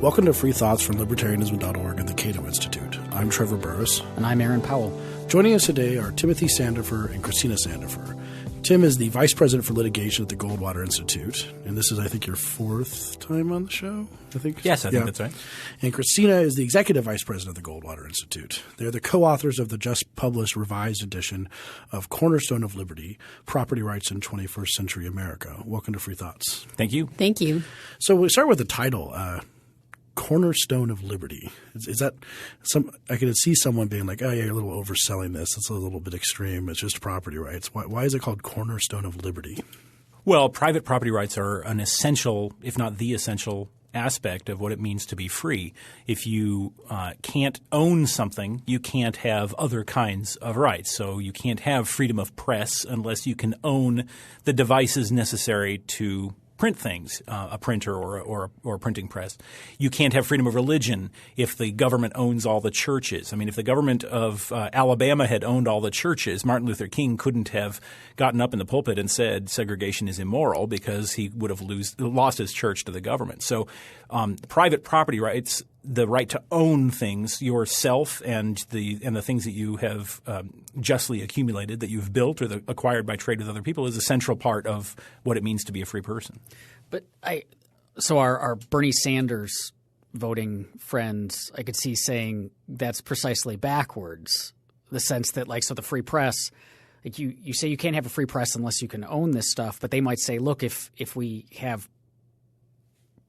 Welcome to Free Thoughts from Libertarianism.org and the Cato Institute. I'm Trevor Burrus. And I'm Aaron Powell. Joining us today are Timothy Sandefur and Christina Sandefur. Tim is the Vice President for Litigation at the Goldwater Institute. And this is, I think, your fourth time on the show, I think? Yes, I think that's right. And Christina is the Executive Vice President of the Goldwater Institute. They're the co-authors of the just-published revised edition of Cornerstone of Liberty, Property Rights in 21st Century America. Welcome to Free Thoughts. Thank you. Thank you. So we'll start with the title, Cornerstone of Liberty. Is that some? I could see someone being like, "Oh, yeah, you're a little overselling this. It's a little bit extreme. It's just property rights." Why is it called Cornerstone of Liberty? Well, private property rights are an essential, if not the essential, aspect of what it means to be free. If you can't own something, you can't have other kinds of rights. So you can't have freedom of press unless you can own the devices necessary to print things, a printer or a printing press. You can't have freedom of religion if the government owns all the churches. I mean, if the government of Alabama had owned all the churches, Martin Luther King couldn't have gotten up in the pulpit and said segregation is immoral because he would have lost his church to the government. So private property rights, the right to own things yourself and the things that you have justly accumulated, that you've built or acquired by trade with other people, is a central part of what it means to be a free person. But so our Bernie Sanders voting friends, I could see saying that's precisely backwards. The sense that so the free press, like you say you can't have a free press unless you can own this stuff, but they might say, look, if we have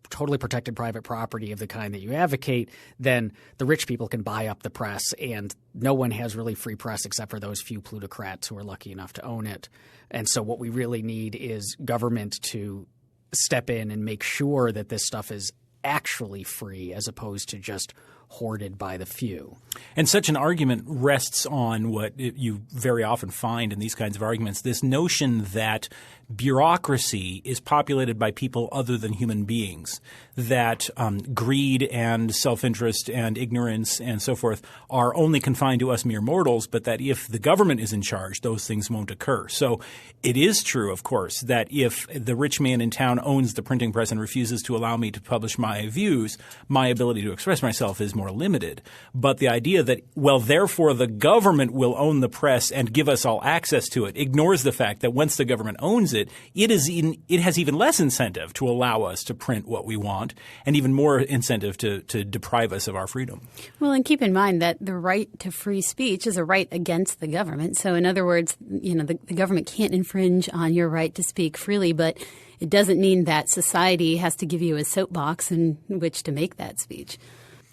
totally protected private property of the kind that you advocate, then the rich people can buy up the press, and no one has really free press except for those few plutocrats who are lucky enough to own it. And so what we really need is government to step in and make sure that this stuff is actually free as opposed to just hoarded by the few. And such an argument rests on what you very often find in these kinds of arguments, this notion that bureaucracy is populated by people other than human beings, that greed and self-interest and ignorance and so forth are only confined to us mere mortals, but that if the government is in charge, those things won't occur. So it is true, of course, that if the rich man in town owns the printing press and refuses to allow me to publish my views, my ability to express myself is more limited. But the idea that, well, therefore the government will own the press and give us all access to it ignores the fact that once the government owns it, it has even less incentive to allow us to print what we want, and even more incentive to deprive us of our freedom. Well, and keep in mind that the right to free speech is a right against the government. So in other words, the government can't infringe on your right to speak freely, but it doesn't mean that society has to give you a soapbox in which to make that speech.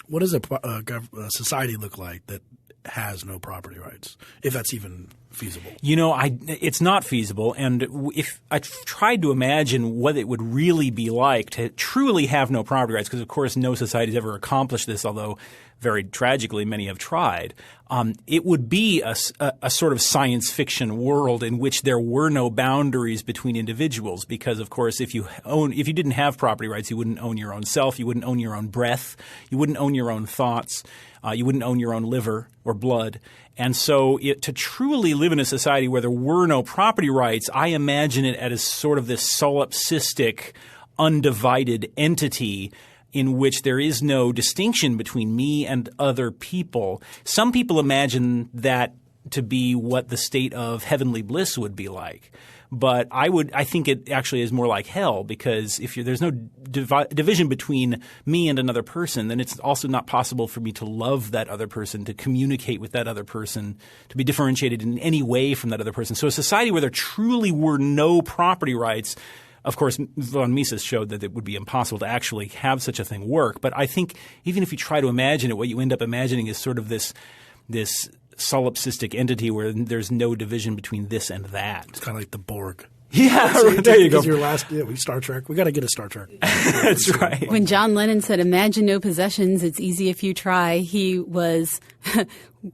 What does a society look like that has no property rights, if that's even feasible? It's not feasible. And if I tried to imagine what it would really be like to truly have no property rights, because of course no society has ever accomplished this, although very tragically many have tried, it would be a sort of science fiction world in which there were no boundaries between individuals. Because of course if you didn't have property rights, you wouldn't own your own self, you wouldn't own your own breath, you wouldn't own your own thoughts, you wouldn't own your own liver or blood. And so to truly live in a society where there were no property rights, I imagine it as sort of this solipsistic, undivided entity in which there is no distinction between me and other people. Some people imagine that to be what the state of heavenly bliss would be like. But I think it actually is more like hell, because if there's no division between me and another person, then it's also not possible for me to love that other person, to communicate with that other person, to be differentiated in any way from that other person. So a society where there truly were no property rights, of course, von Mises showed that it would be impossible to actually have such a thing work. But I think even if you try to imagine it, what you end up imagining is sort of this solipsistic entity where there's no division between this and that. It's kind of like the Borg. Yeah, there you go. Your last Star Trek. We got to get a Star Trek. That's right. When John Lennon said, "Imagine no possessions, it's easy if you try," he was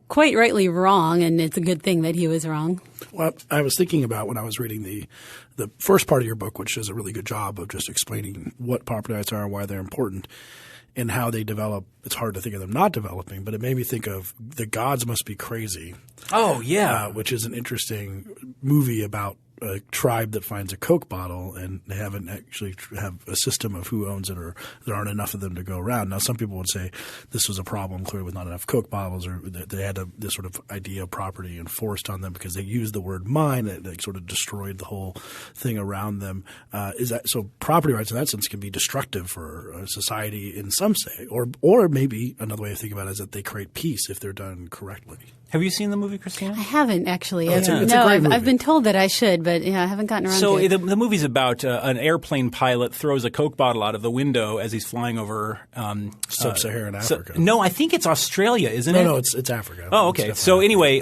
quite rightly wrong, and it's a good thing that he was wrong. Well, I was thinking about when I was reading the first part of your book, which does a really good job of just explaining what property rights are and why they're important and how they develop. It's hard to think of them not developing, but it made me think of The Gods Must Be Crazy. Oh, yeah. Which is an interesting movie about a tribe that finds a Coke bottle and they haven't actually have a system of who owns it, or there aren't enough of them to go around. Now, some people would say this was a problem clearly with not enough Coke bottles, or they had this sort of idea of property enforced on them because they used the word mine, and they sort of destroyed the whole thing around them. Is that so? Property rights in that sense can be destructive for a society in some say, or maybe another way of thinking about it is that they create peace if they're done correctly. Have you seen the movie, Christina? I haven't actually. It's a great I've movie. been told that I should, but I haven't gotten around to So it. the movie's about an airplane pilot throws a Coke bottle out of the window as he's flying over Sub-Saharan Africa. No, I think it's Australia, isn't it? No, it's Africa. Oh, It's okay. definitely So Africa. anyway,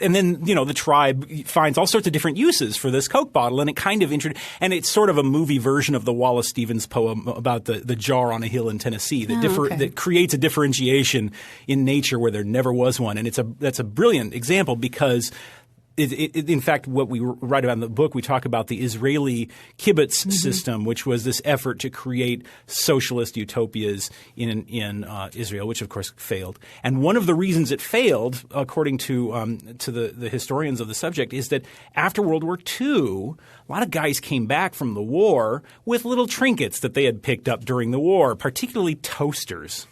and then the tribe finds all sorts of different uses for this Coke bottle, and it kind of and it's sort of a movie version of the Wallace Stevens poem about the jar on a hill in Tennessee that creates a differentiation in nature where there never was one, and that's a brilliant example because. In fact, what we write about in the book, we talk about the Israeli kibbutz system, which was this effort to create socialist utopias in Israel, which of course failed. And one of the reasons it failed, according to the historians of the subject, is that after World War II, a lot of guys came back from the war with little trinkets that they had picked up during the war, particularly toasters.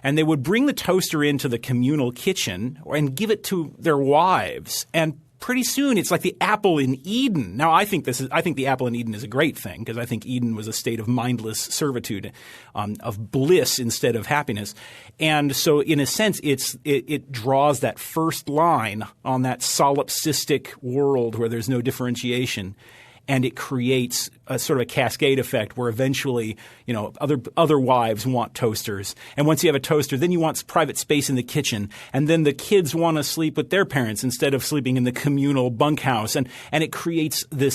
And they would bring the toaster into the communal kitchen and give it to their wives. And pretty soon it's like the apple in Eden. Now I think the apple in Eden is a great thing because I think Eden was a state of mindless servitude, of bliss instead of happiness. And so in a sense it draws that first line on that solipsistic world where there's no differentiation. And it creates a sort of a cascade effect where eventually, other wives want toasters. And once you have a toaster, then you want private space in the kitchen. And then the kids want to sleep with their parents instead of sleeping in the communal bunkhouse. And it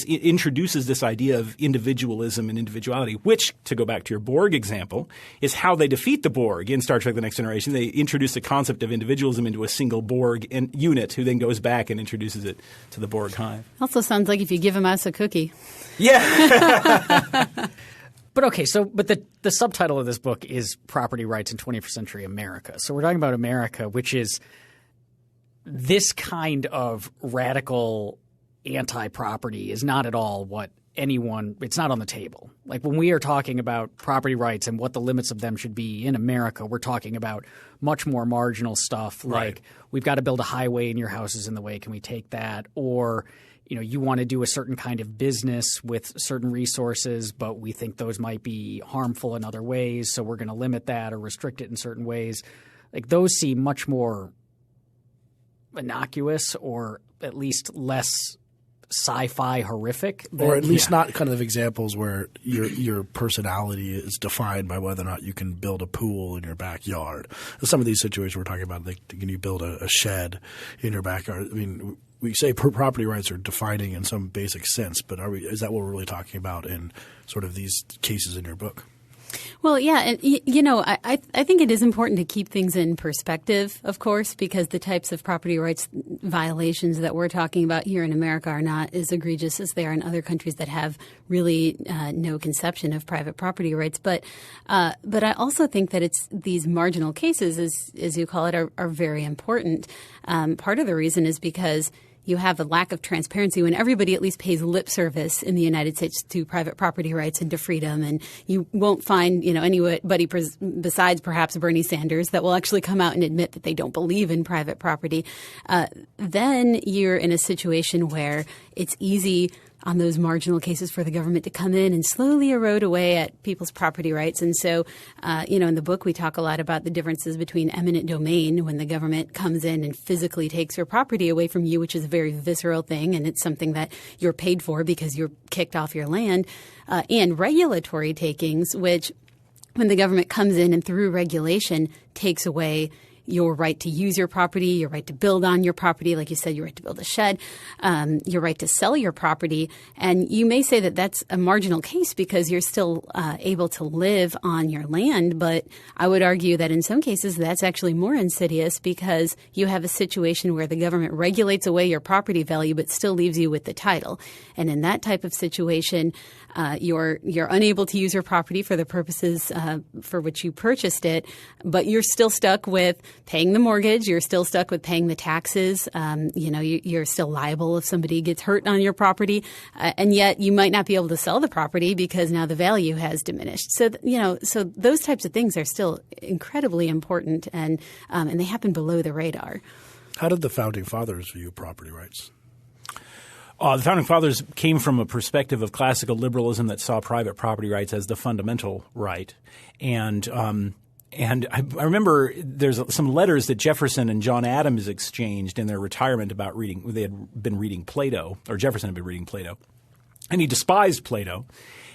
introduces this idea of individualism and individuality, which, to go back to your Borg example, is how they defeat the Borg in Star Trek The Next Generation. They introduce the concept of individualism into a single Borg unit who then goes back and introduces it to the Borg hive. Also sounds like if you give a mouse a cookie. Yeah. But okay, but the subtitle of this book is Property Rights in 21st Century America. So we're talking about America, which is this kind of radical anti-property is not at all what it's not on the table. Like when we are talking about property rights and what the limits of them should be in America, we're talking about much more marginal stuff like we've got to build a highway and your house is in the way. Can we take that? Or you want to do a certain kind of business with certain resources, but we think those might be harmful in other ways, so we're going to limit that or restrict it in certain ways. Like those seem much more innocuous or at least less sci-fi horrific. Or at least not kind of examples where your personality is defined by whether or not you can build a pool in your backyard. Some of these situations we're talking about, like can you build a shed in your backyard? I mean, we say property rights are defining in some basic sense, but is that what we're really talking about in sort of these cases in your book? Well, yeah, and I think it is important to keep things in perspective, of course, because the types of property rights violations that we're talking about here in America are not as egregious as they are in other countries that have really no conception of private property rights. But I also think that it's these marginal cases, as you call it, are very important. Part of the reason is because you have a lack of transparency when everybody at least pays lip service in the United States to private property rights and to freedom. And you won't find, anybody besides perhaps Bernie Sanders that will actually come out and admit that they don't believe in private property. Then you're in a situation where it's easy on those marginal cases for the government to come in and slowly erode away at people's property rights. And so, in the book, we talk a lot about the differences between eminent domain, when the government comes in and physically takes your property away from you, which is a very visceral thing, and it's something that you're paid for because you're kicked off your land, and regulatory takings, which when the government comes in and through regulation takes away your right to use your property, your right to build on your property, like you said, your right to build a shed, your right to sell your property. And you may say that that's a marginal case because you're still able to live on your land. But I would argue that in some cases that's actually more insidious because you have a situation where the government regulates away your property value but still leaves you with the title. And in that type of situation, you're unable to use your property for the purposes for which you purchased it, but you're still stuck with paying the mortgage. You're still stuck with paying the taxes. You're still liable if somebody gets hurt on your property. And yet you might not be able to sell the property because now the value has diminished. So, so those types of things are still incredibly important, and they happen below the radar. How did the Founding Fathers view property rights? The Founding Fathers came from a perspective of classical liberalism that saw private property rights as the fundamental right. And I remember there's some letters that Jefferson and John Adams exchanged in their retirement about reading – they had been reading Plato, or Jefferson had been reading Plato. And he despised Plato.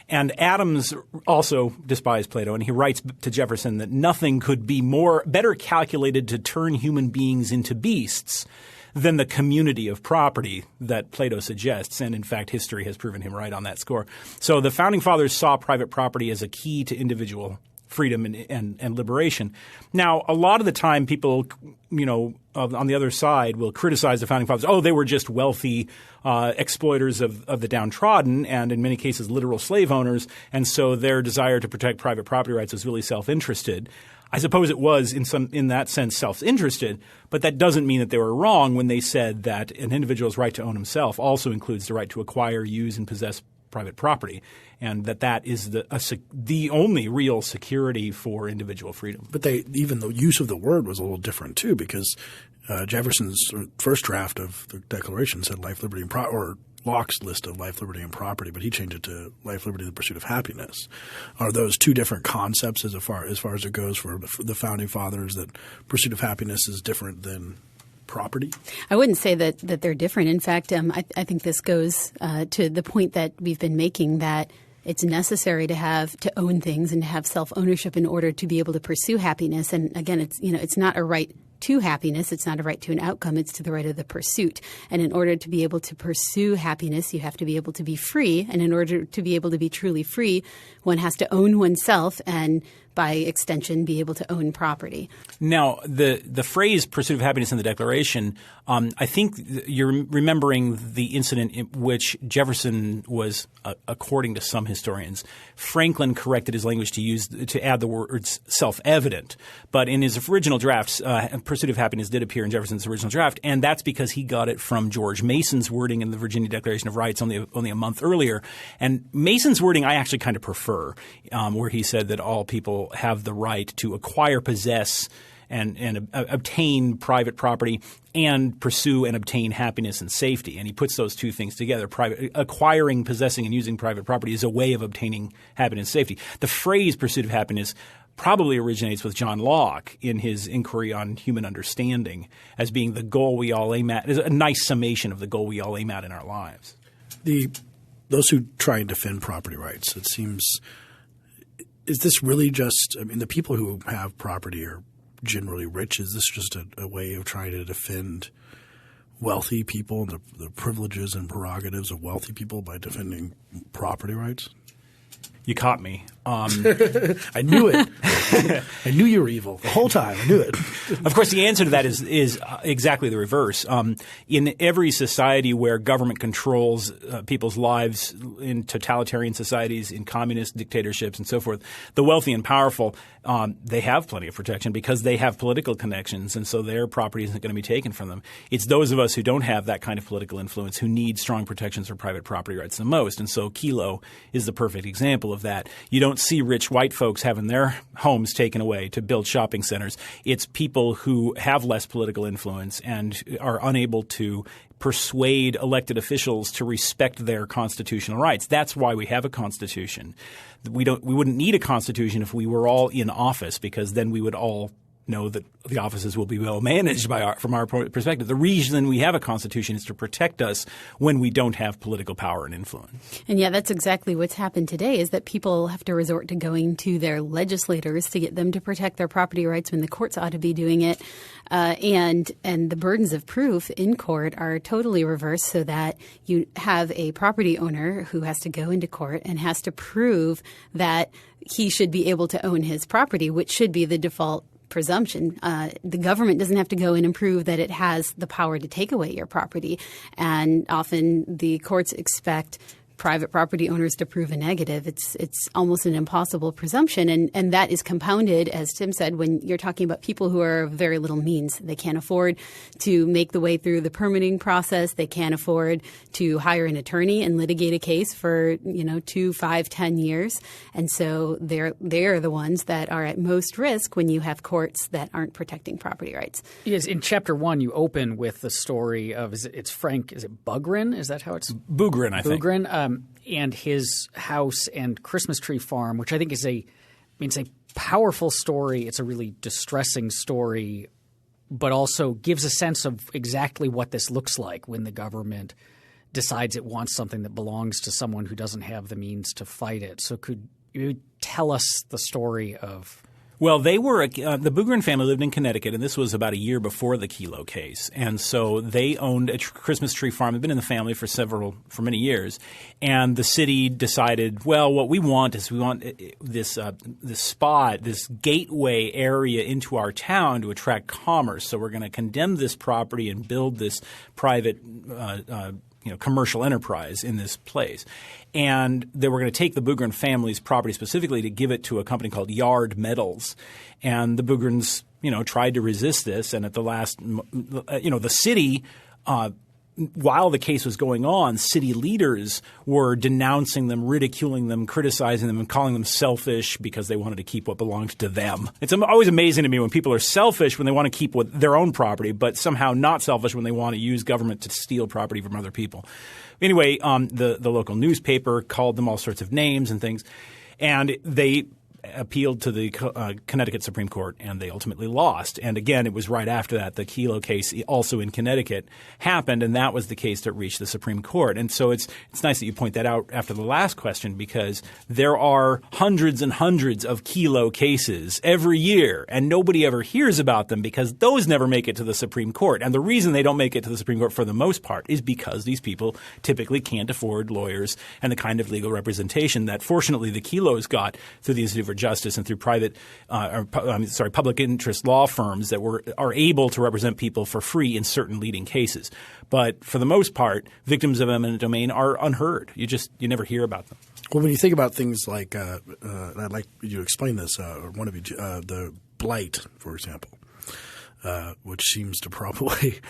And Adams also despised Plato, and he writes to Jefferson that nothing could be better calculated to turn human beings into beasts than the community of property that Plato suggests. And in fact, history has proven him right on that score. So the Founding Fathers saw private property as a key to individual freedom and liberation. Now, a lot of the time people, on the other side will criticize the Founding Fathers. Oh, they were just wealthy exploiters of the downtrodden and in many cases literal slave owners. And so their desire to protect private property rights was really self-interested. I suppose it was in that sense self-interested, but that doesn't mean that they were wrong when they said that an individual's right to own himself also includes the right to acquire, use, and possess private property, and that is the only real security for individual freedom. But even the use of the word was a little different too, because Jefferson's first draft of the Declaration said life, liberty, and or Locke's list of life, liberty, and property, but he changed it to life, liberty, and the pursuit of happiness. Are those two different concepts as far as it goes for the Founding Fathers, that pursuit of happiness is different than property? I wouldn't say that they're different. In fact, I think this goes to the point that we've been making, that it's necessary to own things and to have self-ownership in order to be able to pursue happiness. And again, it's not a right to happiness. It's not a right to an outcome. It's to the right of the pursuit. And in order to be able to pursue happiness, you have to be able to be free. And in order to be able to be truly free, one has to own oneself and by extension, be able to own property. Now, the phrase pursuit of happiness in the Declaration, I think you're remembering the incident in which Jefferson was, according to some historians, Franklin corrected his language to add the words self-evident. But in his original drafts, pursuit of happiness did appear in Jefferson's original draft, and that's because he got it from George Mason's wording in the Virginia Declaration of Rights only a month earlier. And Mason's wording I actually kind of prefer, where he said that all people have the right to acquire, possess, and obtain private property and pursue and obtain happiness and safety. And he puts those two things together. Acquiring, possessing, and using private property is a way of obtaining happiness and safety. The phrase pursuit of happiness probably originates with John Locke in his inquiry on human understanding as being the goal we all aim at. It's a nice summation of the goal we all aim at in our lives. Those who try and defend property rights, it seems – is this really just – I mean, the people who have property are generally rich. Is this just a way of trying to defend wealthy people and the privileges and prerogatives of wealthy people by defending property rights? You caught me. I knew it. I knew you were evil the whole time. I knew it. Of course, the answer to that is exactly the reverse. In every society where government controls people's lives, in totalitarian societies, in communist dictatorships and so forth, the wealthy and powerful, they have plenty of protection because they have political connections, and so their property isn't going to be taken from them. It's those of us who don't have that kind of political influence who need strong protections for private property rights the most. And so Kelo is the perfect example of that. You don't see rich white folks having their homes taken away to build shopping centers. It's people who have less political influence and are unable to persuade elected officials to respect their constitutional rights. That's why we have a constitution. We wouldn't need a constitution if we were all in office, because then we would all know that the offices will be well managed from our perspective. The reason we have a constitution is to protect us when we don't have political power and influence. And yeah, that's exactly what's happened today, is that people have to resort to going to their legislators to get them to protect their property rights when the courts ought to be doing it. And the burdens of proof in court are totally reversed, so that you have a property owner who has to go into court and has to prove that he should be able to own his property, which should be the default presumption. The government doesn't have to go in and prove that it has the power to take away your property. And often the courts expect private property owners to prove a negative. It's almost an impossible presumption. And that is compounded, as Tim said, when you're talking about people who are of very little means. They can't afford to make the way through the permitting process. They can't afford to hire an attorney and litigate a case for, 2, 5, 10 years. And so they're the ones that are at most risk when you have courts that aren't protecting property rights. Yes, in Chapter 1, you open with the story of, it's Frank, is it Bugrin? Is that how it's? Bugrin, I think. Bugrin, and his house and Christmas tree farm, which I think is a powerful story. It's a really distressing story, but also gives a sense of exactly what this looks like when the government decides it wants something that belongs to someone who doesn't have the means to fight it. So could you tell us the story of – Well, they were the Bugrin family lived in Connecticut, and this was about a year before the Kelo case. And so they owned a Christmas tree farm. They've been in the family for many years. And the city decided, well, what we want this spot, this gateway area into our town to attract commerce. So we're going to condemn this property and build this private commercial enterprise in this place. And they were going to take the Bugrin family's property specifically to give it to a company called Yard Metals. And the Bugrins, tried to resist this. And at the last, the city, while the case was going on, city leaders were denouncing them, ridiculing them, criticizing them, and calling them selfish because they wanted to keep what belonged to them. It's always amazing to me when people are selfish when they want to keep their own property, but somehow not selfish when they want to use government to steal property from other people. Anyway, the local newspaper called them all sorts of names and things, and they appealed to the Connecticut Supreme Court, and they ultimately lost. And again, it was right after that the Kelo case, also in Connecticut, happened, and that was the case that reached the Supreme Court. And so it's nice that you point that out after the last question, because there are hundreds and hundreds of Kelo cases every year, and nobody ever hears about them because those never make it to the Supreme Court. And the reason they don't make it to the Supreme Court for the most part is because these people typically can't afford lawyers and the kind of legal representation that fortunately the Kelos got through the Institute for Justice and through public interest law firms that are able to represent people for free in certain leading cases. But for the most part, victims of eminent domain are unheard. You never hear about them. Well, when you think about things like and I'd like you to explain this, or one of you, the blight, for example, which seems to probably –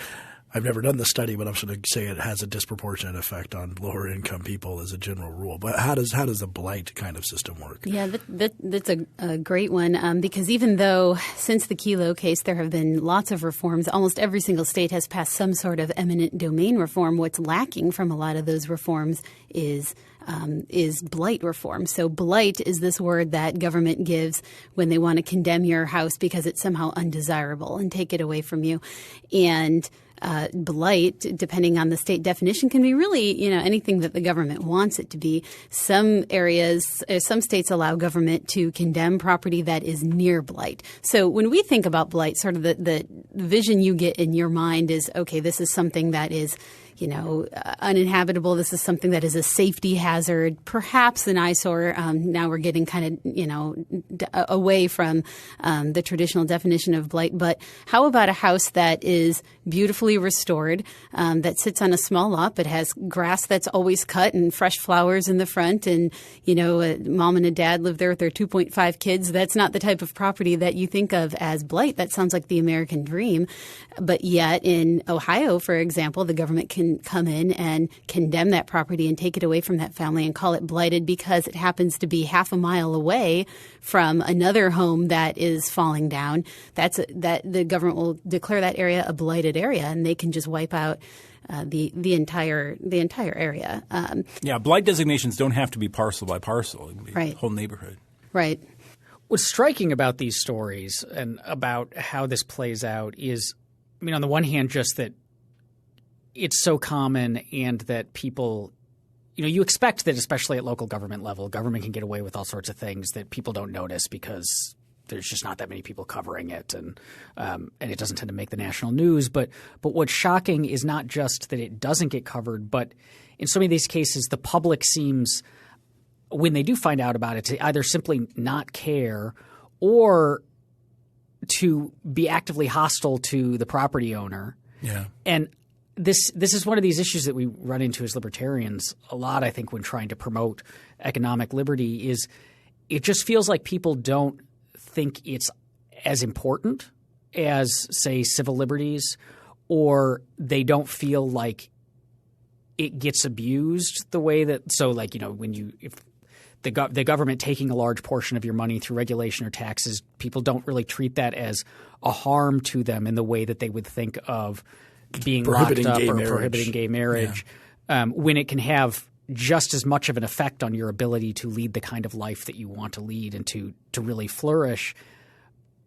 I've never done the study, but I'm going to say it has a disproportionate effect on lower income people as a general rule. But how does the blight kind of system work? Yeah, that's a great one because even though since the Kelo case there have been lots of reforms, almost every single state has passed some sort of eminent domain reform. What's lacking from a lot of those reforms is blight reform. So blight is this word that government gives when they want to condemn your house because it's somehow undesirable and take it away from you. And blight, depending on the state definition, can be really, anything that the government wants it to be. Some states allow government to condemn property that is near blight. So when we think about blight, sort of the vision you get in your mind is, okay, this is something that is uninhabitable. This is something that is a safety hazard, perhaps an eyesore. Now we're getting kind of, away from the traditional definition of blight. But how about a house that is beautifully restored, that sits on a small lot but has grass that's always cut and fresh flowers in the front, and, a mom and a dad live there with their 2.5 kids? That's not the type of property that you think of as blight. That sounds like the American dream. But yet in Ohio, for example, the government can come in and condemn that property and take it away from that family and call it blighted because it happens to be half a mile away from another home that is falling down. That the government will declare that area a blighted area, and they can just wipe out the entire area. Blight designations don't have to be parcel by parcel. It can be right. Whole neighborhood. Right. What's striking about these stories and about how this plays out is, on the one hand, just that it's so common and that people – you expect that especially at local government level, government can get away with all sorts of things that people don't notice because there's just not that many people covering it, and it doesn't tend to make the national news. But what's shocking is not just that it doesn't get covered, but in so many of these cases the public seems – when they do find out about it, to either simply not care or to be actively hostile to the property owner. Yeah. And this is one of these issues that we run into as libertarians a lot, I think, when trying to promote economic liberty is it just feels like people don't think it's as important as, say, civil liberties, or they don't feel like it gets abused the way that – so like, you know, when you – if the government taking a large portion of your money through regulation or taxes, people don't really treat that as a harm to them in the way that they would think of being locked up or prohibiting gay marriage, when it can have just as much of an effect on your ability to lead the kind of life that you want to lead and to really flourish.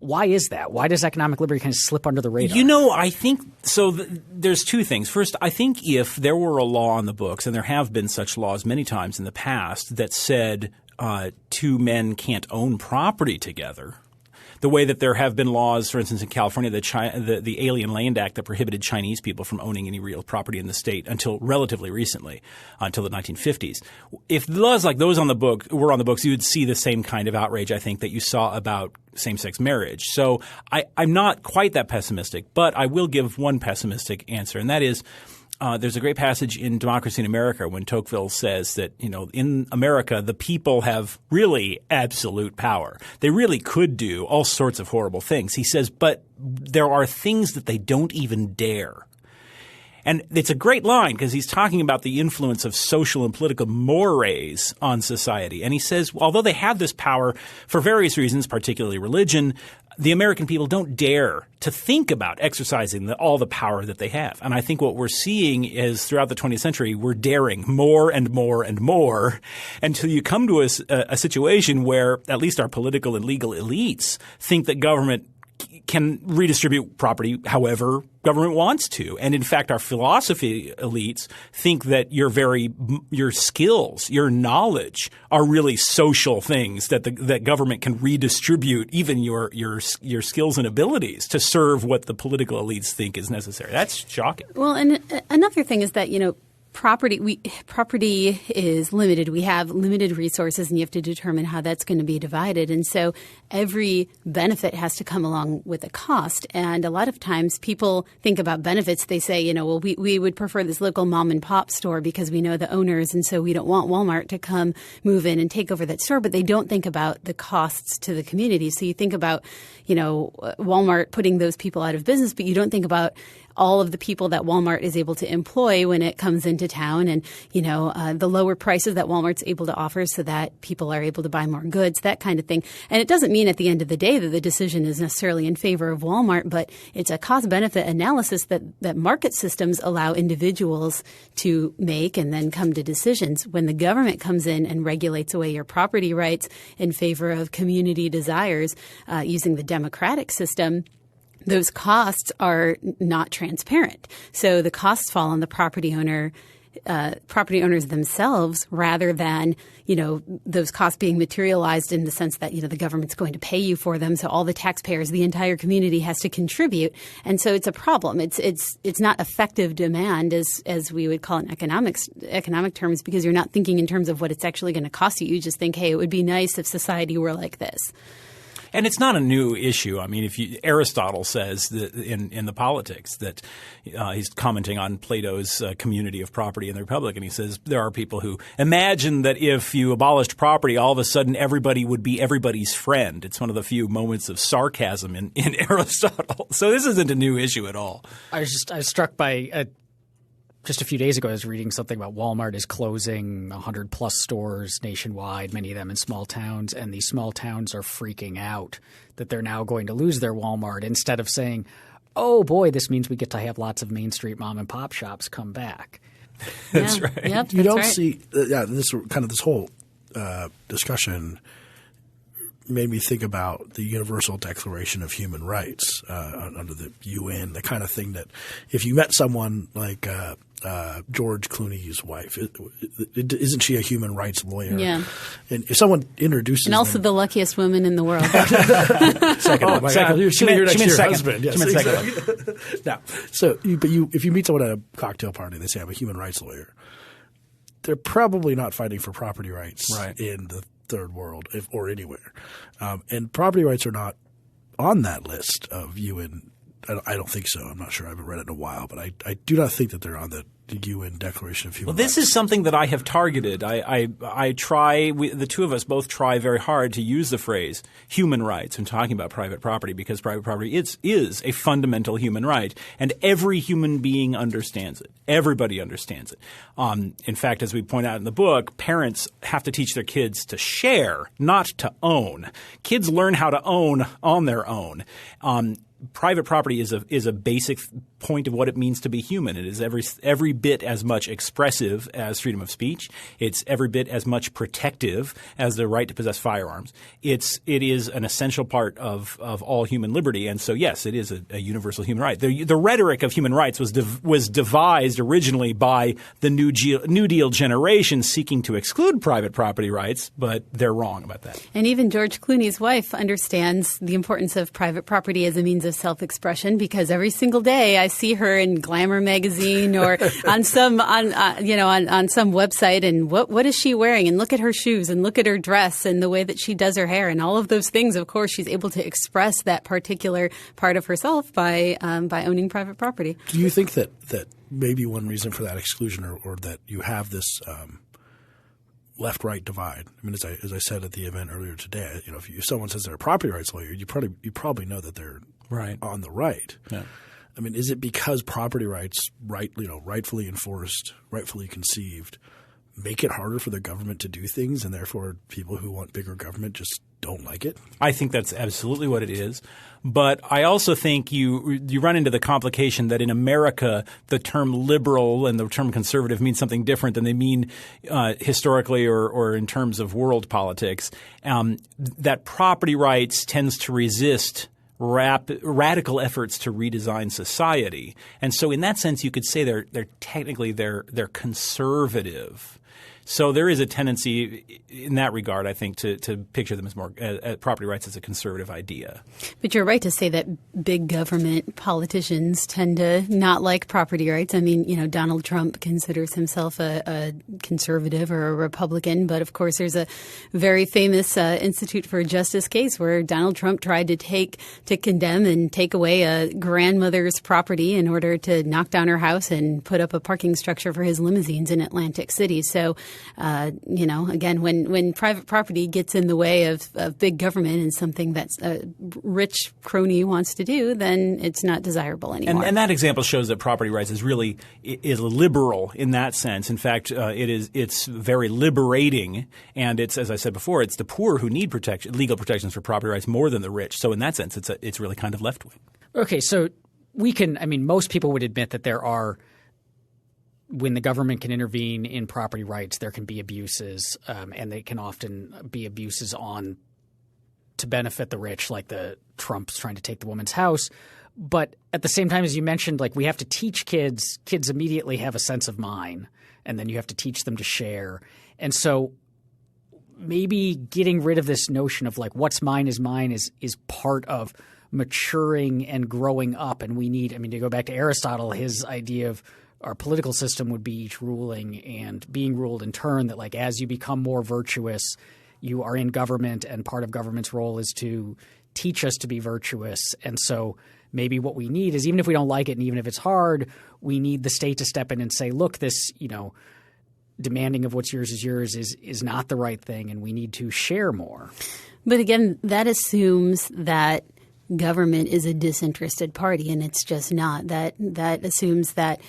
Why is that? Why does economic liberty kind of slip under the radar? You know, I think so. There's two things. First, I think if there were a law on the books, and there have been such laws many times in the past, that said two men can't own property together, the way that there have been laws, for instance, in California, the Alien Land Act that prohibited Chinese people from owning any real property in the state until relatively recently, until the 1950s. If laws like those were on the books, you would see the same kind of outrage, I think, that you saw about same-sex marriage. So I'm not quite that pessimistic, but I will give one pessimistic answer, and that is there's a great passage in Democracy in America when Tocqueville says that, you know, in America the people have really absolute power. They really could do all sorts of horrible things. He says, but there are things that they don't even dare. And it's a great line because he's talking about the influence of social and political mores on society. And he says, although they have this power for various reasons, particularly religion, the American people don't dare to think about exercising all the power that they have. And I think what we're seeing is throughout the 20th century, we're daring more and more and more until you come to a situation where at least our political and legal elites think that government can redistribute property however government wants to. And in fact, our philosophy elites think that your skills, your knowledge are really social things that government can redistribute even your skills and abilities to serve what the political elites think is necessary. That's shocking. Well, and another thing is that, you know, property is limited. We have limited resources, and you have to determine how that's going to be divided. And so every benefit has to come along with a cost. And a lot of times people think about benefits. They say, you know, well, we would prefer this local mom and pop store because we know the owners, and so we don't want Walmart to come move in and take over that store. But they don't think about the costs to the community. So you think about, you know, Walmart putting those people out of business, but you don't think about all of the people that Walmart is able to employ when it comes into town, and, you know, the lower prices that Walmart's able to offer so that people are able to buy more goods, that kind of thing. And it doesn't mean at the end of the day that the decision is necessarily in favor of Walmart, but it's a cost-benefit analysis that market systems allow individuals to make and then come to decisions. When the government comes in and regulates away your property rights in favor of community desires using the democratic system, those costs are not transparent. So the costs fall on the property owners themselves, rather than, you know, those costs being materialized in the sense that, you know, the government's going to pay you for them. So all the taxpayers, the entire community has to contribute. And so it's a problem. It's not effective demand as we would call it in economic terms, because you're not thinking in terms of what it's actually going to cost you. You just think, hey, it would be nice if society were like this. And it's not a new issue. I mean, Aristotle says that in the Politics that he's commenting on Plato's community of property in the Republic, and he says there are people who imagine that if you abolished property, all of a sudden everybody would be everybody's friend. It's one of the few moments of sarcasm in Aristotle. So this isn't a new issue at all. I was struck by just a few days ago, I was reading something about Walmart is closing 100-plus stores nationwide, many of them in small towns, and these small towns are freaking out that they're now going to lose their Walmart, instead of saying, oh, boy, this means we get to have lots of Main Street mom-and-pop shops come back. That's right. Yep, you don't right. see this whole discussion made me think about the Universal Declaration of Human Rights under the UN, the kind of thing that if you met someone like George Clooney's wife, isn't she a human rights lawyer? Yeah. And if someone introduces And also them, the luckiest woman in the world. second, oh my God, you're sitting here next to your second. husband. Yes, She meant exactly. Now, so if you meet someone at a cocktail party, they say I'm a human rights lawyer. They're probably not fighting for property rights in the third world or anywhere. And property rights are not on that list of UN I don't think so. I'm not sure. I haven't read it in a while, but I do not think that they're on the UN Declaration of Human Rights. Well, this is something that I have targeted. I try – the two of us both try very hard to use the phrase human rights when talking about private property, because private property is a fundamental human right, and every human being understands it. Everybody understands it. In fact, as we point out in the book, parents have to teach their kids to share, not to own. Kids learn how to own on their own. Private property is a basic point of what it means to be human. It is every bit as much expressive as freedom of speech. It's every bit as much protective as the right to possess firearms. It is an essential part of all human liberty. And so, yes, it is a universal human right. The rhetoric of human rights was devised originally by the New Deal generation seeking to exclude private property rights, but they're wrong about that. And even George Clooney's wife understands the importance of private property as a means of self-expression, because every single day I see her in Glamour magazine or on some website, and what is she wearing, and look at her shoes and look at her dress and the way that she does her hair and all of those things. Of course, she's able to express that particular part of herself by owning private property. Do you think that maybe one reason for that exclusion or that you have this left-right divide? I mean, as I said at the event earlier today, if someone says they're a property rights lawyer, you probably know that they're right on the right. Yeah. I mean, is it because property rights, rightfully enforced, rightfully conceived, make it harder for the government to do things, and therefore people who want bigger government just don't like it? I think that's absolutely what it is. But I also think you run into the complication that in America the term liberal and the term conservative mean something different than they mean historically or in terms of world politics. That property rights tends to resist radical efforts to redesign society. And so in that sense you could say they're technically they're conservative. So there is a tendency in that regard, I think, to picture them as more property rights as a conservative idea. But you're right to say that big government politicians tend to not like property rights. I mean, Donald Trump considers himself a conservative or a Republican. But, of course, there's a very famous Institute for Justice case where Donald Trump tried to condemn and take away a grandmother's property in order to knock down her house and put up a parking structure for his limousines in Atlantic City. So, again, when private property gets in the way of big government and something that a rich crony wants to do, then it's not desirable anymore. And that example shows that property rights is liberal in that sense. In fact, it's very liberating, and it's, as I said before, it's the poor who need legal protections for property rights more than the rich. So in that sense, it's really kind of left wing. Okay, so most people would admit that there are. When the government can intervene in property rights, there can be abuses, and they can often be abuses to benefit the rich, like the Trump's trying to take the woman's house. But at the same time, as you mentioned, we have to teach kids immediately have a sense of mine, and then you have to teach them to share. And so maybe getting rid of this notion of what's mine is part of maturing and growing up. And we need – to go back to Aristotle, his idea of – our political system would be each ruling and being ruled in turn, that as you become more virtuous, you are in government, and part of government's role is to teach us to be virtuous. And so maybe what we need is, even if we don't like it and even if it's hard, we need the state to step in and say, look, this, demanding of what's yours is not the right thing, and we need to share more. But again, that assumes that government is a disinterested party, and it's just not. That assumes that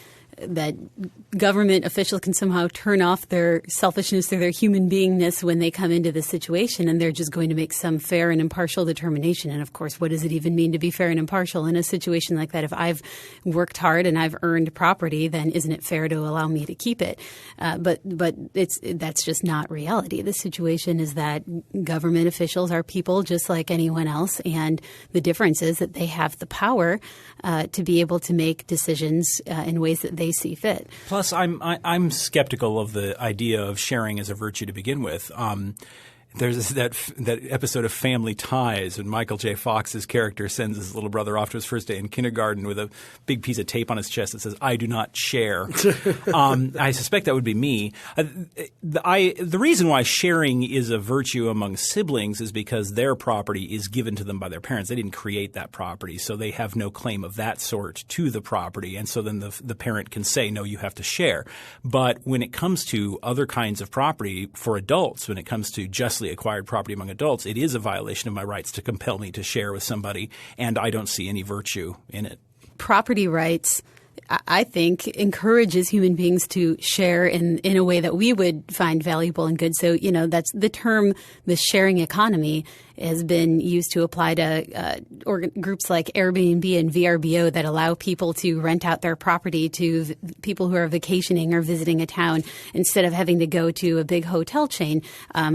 government officials can somehow turn off their selfishness or their human beingness when they come into this situation, and they're just going to make some fair and impartial determination. And, of course, what does it even mean to be fair and impartial in a situation like that? If I've worked hard and I've earned property, then isn't it fair to allow me to keep it? But that's just not reality. The situation is that government officials are people just like anyone else, and the difference is that they have the power to be able to make decisions in ways that they see fit. Plus, I'm skeptical of the idea of sharing as a virtue to begin with. There's that episode of Family Ties when Michael J. Fox's character sends his little brother off to his first day in kindergarten with a big piece of tape on his chest that says, "I do not share." I suspect that would be me. The reason why sharing is a virtue among siblings is because their property is given to them by their parents. They didn't create that property, so they have no claim of that sort to the property. And so then the parent can say, no, you have to share. But when it comes to other kinds of property for adults, when it comes to justly acquired property among adults, it is a violation of my rights to compel me to share with somebody, and I don't see any virtue in it. Property rights, I think, encourages human beings to share in a way that we would find valuable and good. So, that's the term, the sharing economy, has been used to apply to groups like Airbnb and VRBO that allow people to rent out their property to people who are vacationing or visiting a town instead of having to go to a big hotel chain,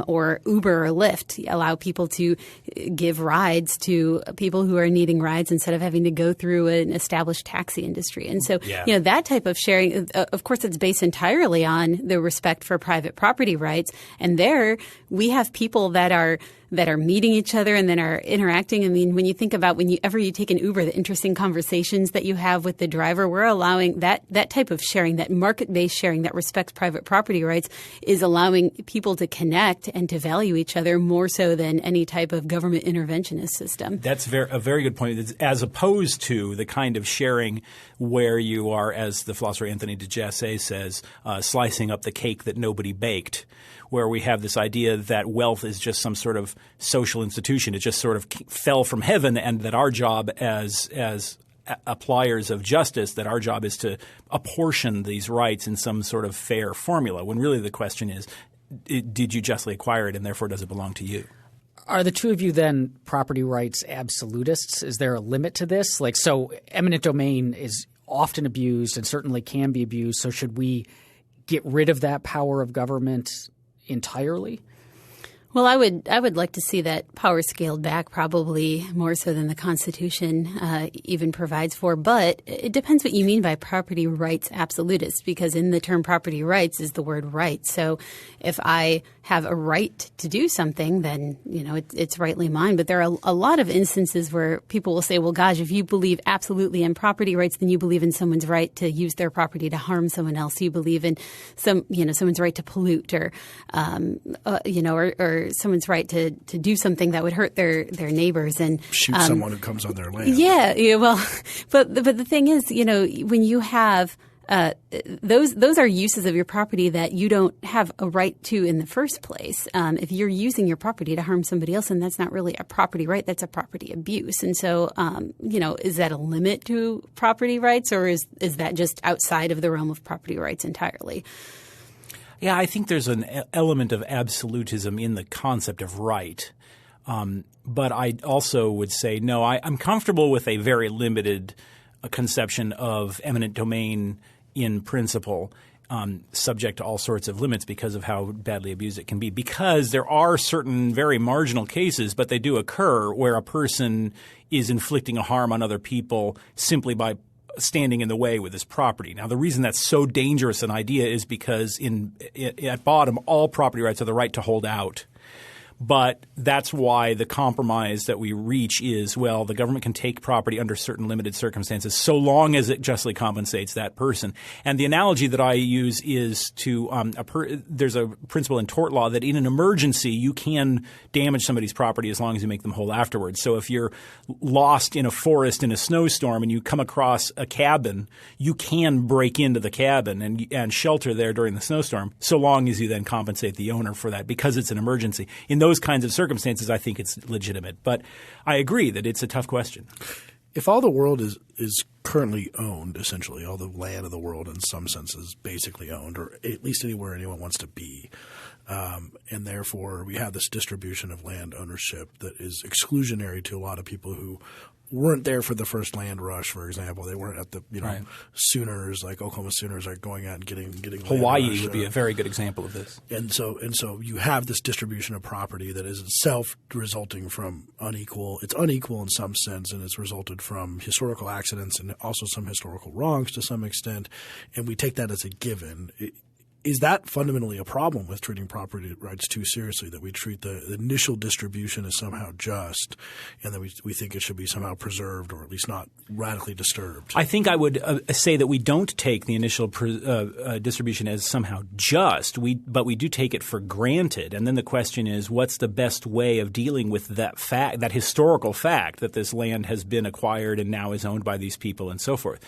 or Uber or Lyft. Allow people to give rides to people who are needing rides instead of having to go through an established taxi industry. And so, that type of sharing, of course, it's based entirely on the respect for private property rights. And there we have people that are meeting each other and then are interacting. I mean, when you think about whenever you take an Uber, the interesting conversations that you have with the driver, we're allowing that type of sharing, that market-based sharing that respects private property rights, is allowing people to connect and to value each other more so than any type of government interventionist system. That's a very good point. As opposed to the kind of sharing where you are, as the philosopher Anthony de Jesse says, slicing up the cake that nobody baked, where we have this idea that wealth is just some sort of social institution. It just sort of fell from heaven, and that our job as appliers of justice, that our job is to apportion these rights in some sort of fair formula, when really the question is, did you justly acquire it, and therefore does it belong to you? Are the two of you then property rights absolutists? Is there a limit to this? So eminent domain is often abused and certainly can be abused. So should we get rid of that power of government entirely? Well, I would like to see that power scaled back, probably more so than the Constitution even provides for. But it depends what you mean by property rights absolutist, because in the term property rights is the word right. So if I have a right to do something, then it's rightly mine. But there are a lot of instances where people will say, well, gosh, if you believe absolutely in property rights, then you believe in someone's right to use their property to harm someone else. You believe in someone's right to pollute, or someone's right to do something that would hurt their neighbors and shoot someone who comes on their land. Yeah. Well, but the thing is, when you have those are uses of your property that you don't have a right to in the first place. If you're using your property to harm somebody else, then that's not really a property right. That's a property abuse. And so, is that a limit to property rights, or is that just outside of the realm of property rights entirely? Yeah, I think there's an element of absolutism in the concept of right. But I also would say, no, I'm comfortable with a very limited conception of eminent domain in principle, subject to all sorts of limits because of how badly abused it can be. Because there are certain very marginal cases, but they do occur, where a person is inflicting a harm on other people simply by standing in the way with his property. Now, the reason that's so dangerous an idea is because at bottom, all property rights are the right to hold out. But that's why the compromise that we reach is, well, the government can take property under certain limited circumstances so long as it justly compensates that person. And the analogy that I use is to there's a principle in tort law that in an emergency you can damage somebody's property as long as you make them whole afterwards. So if you're lost in a forest in a snowstorm and you come across a cabin, you can break into the cabin and shelter there during the snowstorm so long as you then compensate the owner for that, because it's an emergency. In those kinds of circumstances, I think it's legitimate. But I agree that it's a tough question. If all the world is currently owned, essentially, all the land of the world in some sense is basically owned, or at least anywhere anyone wants to be, and therefore we have this distribution of land ownership that is exclusionary to a lot of people who weren't there for the first land rush, for example. They weren't at the right. Sooners, like Oklahoma Sooners are going out and getting Hawaii land rush, would be a very good example of this. And so you have this distribution of property that is itself resulting from unequal. It's unequal in some sense, and it's resulted from historical accidents and also some historical wrongs to some extent. And we take that as a given. is that fundamentally a problem with treating property rights too seriously, that we treat the initial distribution as somehow just and that we think it should be somehow preserved or at least not radically disturbed? I think I would say that we don't take the initial distribution as somehow just, but we do take it for granted. And then the question is, what's the best way of dealing with that fact, that historical fact that this land has been acquired and now is owned by these people and so forth?